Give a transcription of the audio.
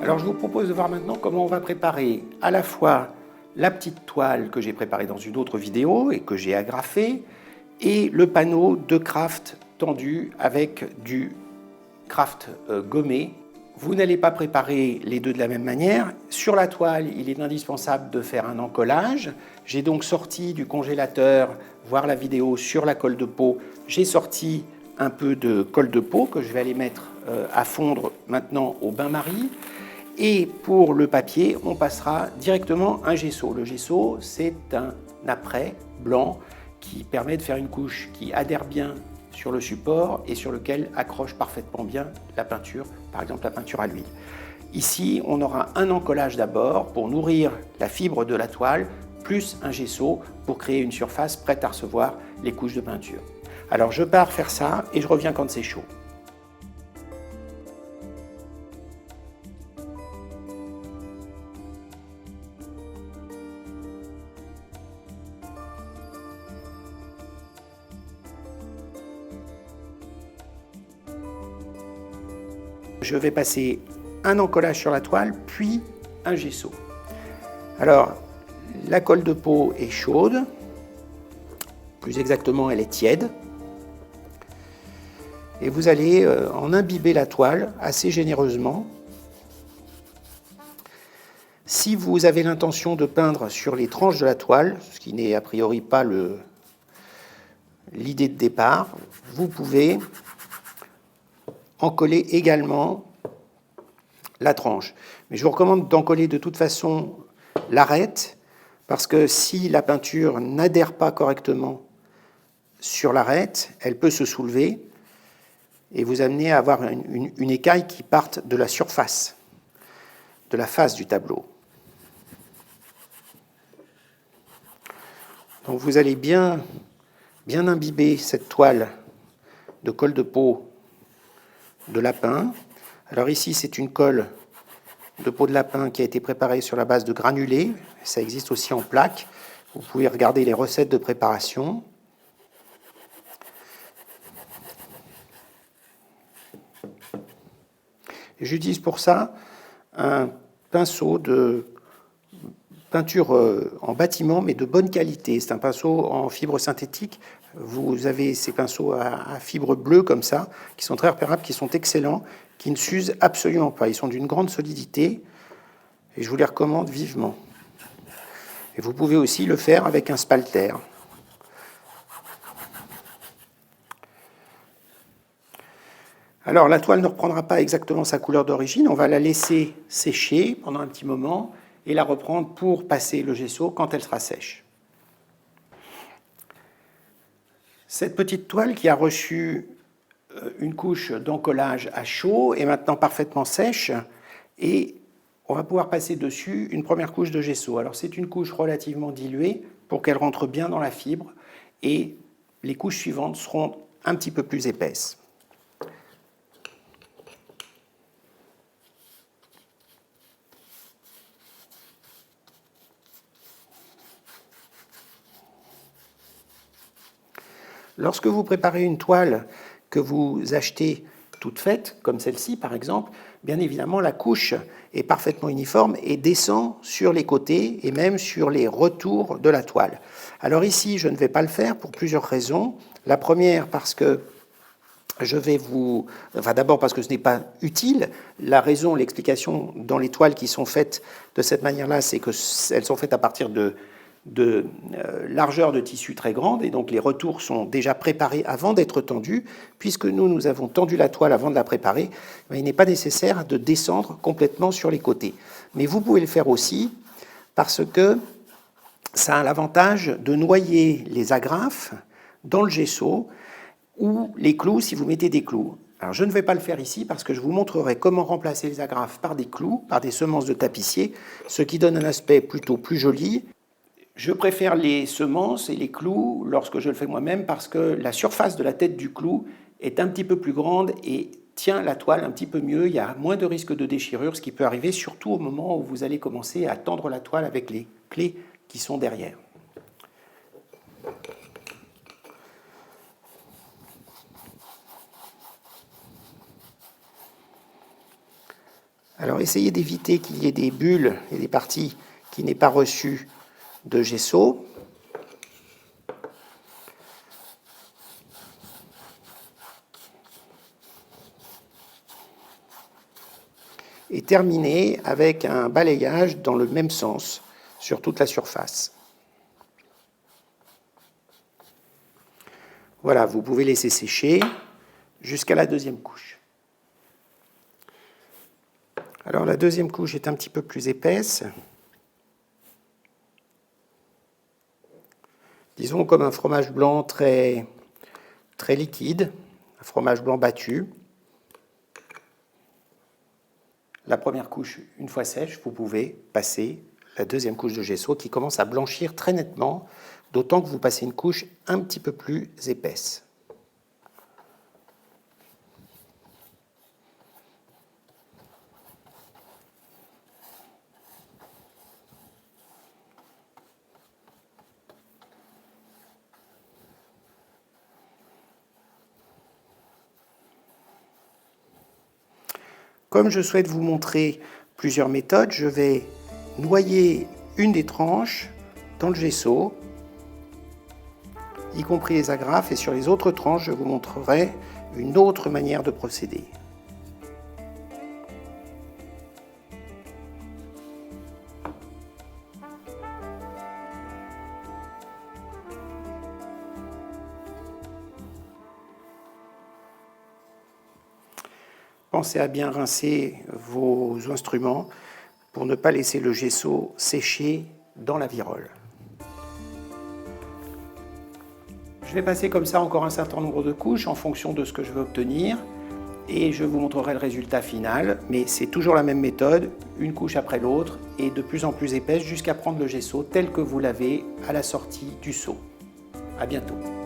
Alors je vous propose de voir maintenant comment on va préparer à la fois la petite toile que j'ai préparée dans une autre vidéo et que j'ai agrafée et le panneau de craft tendu avec du craft gommé. Vous n'allez pas préparer les deux de la même manière. Sur la toile, il est indispensable de faire un encollage. J'ai donc sorti du congélateur, voir la vidéo sur la colle de peau, j'ai sorti un peu de colle de peau que je vais aller mettre à fondre maintenant au bain-marie. Et pour le papier, on passera directement un gesso. Le gesso, c'est un apprêt blanc qui permet de faire une couche qui adhère bien sur le support et sur lequel accroche parfaitement bien la peinture, par exemple la peinture à l'huile. Ici, on aura un encollage d'abord pour nourrir la fibre de la toile, plus un gesso pour créer une surface prête à recevoir les couches de peinture. Alors je pars faire ça et je reviens quand c'est chaud. Je vais passer un encollage sur la toile, puis un gesso. Alors, la colle de peau est chaude, plus exactement elle est tiède, et vous allez en imbiber la toile assez généreusement. Si vous avez l'intention de peindre sur les tranches de la toile, ce qui n'est a priori pas l'idée de départ, vous pouvez encoller également la tranche. Mais je vous recommande d'encoller de toute façon l'arête, parce que si la peinture n'adhère pas correctement sur l'arête, elle peut se soulever et vous amener à avoir une écaille qui parte de la surface, de la face du tableau. Donc vous allez bien imbiber cette toile de colle de peau de lapin. Alors ici, c'est une colle de peau de lapin qui a été préparée sur la base de granulés. Ça existe aussi en plaques. Vous pouvez regarder les recettes de préparation. J'utilise pour ça un pinceau de peinture en bâtiment, mais de bonne qualité. C'est un pinceau en fibre synthétique. Vous avez ces pinceaux à fibre bleue comme ça, qui sont très repérables, qui sont excellents, qui ne s'usent absolument pas. Ils sont d'une grande solidité et je vous les recommande vivement. Et vous pouvez aussi le faire avec un spalter. Alors la toile ne reprendra pas exactement sa couleur d'origine, on va la laisser sécher pendant un petit moment et la reprendre pour passer le gesso quand elle sera sèche. Cette petite toile qui a reçu une couche d'encollage à chaud est maintenant parfaitement sèche et on va pouvoir passer dessus une première couche de gesso. Alors c'est une couche relativement diluée pour qu'elle rentre bien dans la fibre et les couches suivantes seront un petit peu plus épaisses. Lorsque vous préparez une toile que vous achetez toute faite, comme celle-ci par exemple, bien évidemment la couche est parfaitement uniforme et descend sur les côtés et même sur les retours de la toile. Alors ici, je ne vais pas le faire pour plusieurs raisons. La première, parce que d'abord parce que ce n'est pas utile. La raison, l'explication dans les toiles qui sont faites de cette manière-là, c'est qu'elles sont faites à partir de largeur de tissu très grande et donc les retours sont déjà préparés avant d'être tendus. Puisque nous avons tendu la toile avant de la préparer, il n'est pas nécessaire de descendre complètement sur les côtés. Mais vous pouvez le faire aussi parce que ça a l'avantage de noyer les agrafes dans le gesso ou les clous si vous mettez des clous. Alors je ne vais pas le faire ici parce que je vous montrerai comment remplacer les agrafes par des clous, par des semences de tapissier, ce qui donne un aspect plutôt plus joli. Je préfère les semences et les clous lorsque je le fais moi-même parce que la surface de la tête du clou est un petit peu plus grande et tient la toile un petit peu mieux. Il y a moins de risque de déchirure, ce qui peut arriver surtout au moment où vous allez commencer à tendre la toile avec les clés qui sont derrière. Alors essayez d'éviter qu'il y ait des bulles et des parties qui n'aient pas reçu de gesso. Et terminez avec un balayage dans le même sens sur toute la surface. Voilà, vous pouvez laisser sécher jusqu'à la deuxième couche. Alors la deuxième couche est un petit peu plus épaisse. Disons comme un fromage blanc très liquide, un fromage blanc battu. La première couche, une fois sèche, vous pouvez passer la deuxième couche de gesso qui commence à blanchir très nettement, d'autant que vous passez une couche un petit peu plus épaisse. Comme je souhaite vous montrer plusieurs méthodes, je vais noyer une des tranches dans le gesso, y compris les agrafes, et sur les autres tranches, je vous montrerai une autre manière de procéder. Pensez à bien rincer vos instruments pour ne pas laisser le gesso sécher dans la virole. Je vais passer comme ça encore un certain nombre de couches en fonction de ce que je veux obtenir et je vous montrerai le résultat final, mais c'est toujours la même méthode, une couche après l'autre et de plus en plus épaisse jusqu'à prendre le gesso tel que vous l'avez à la sortie du seau. À bientôt.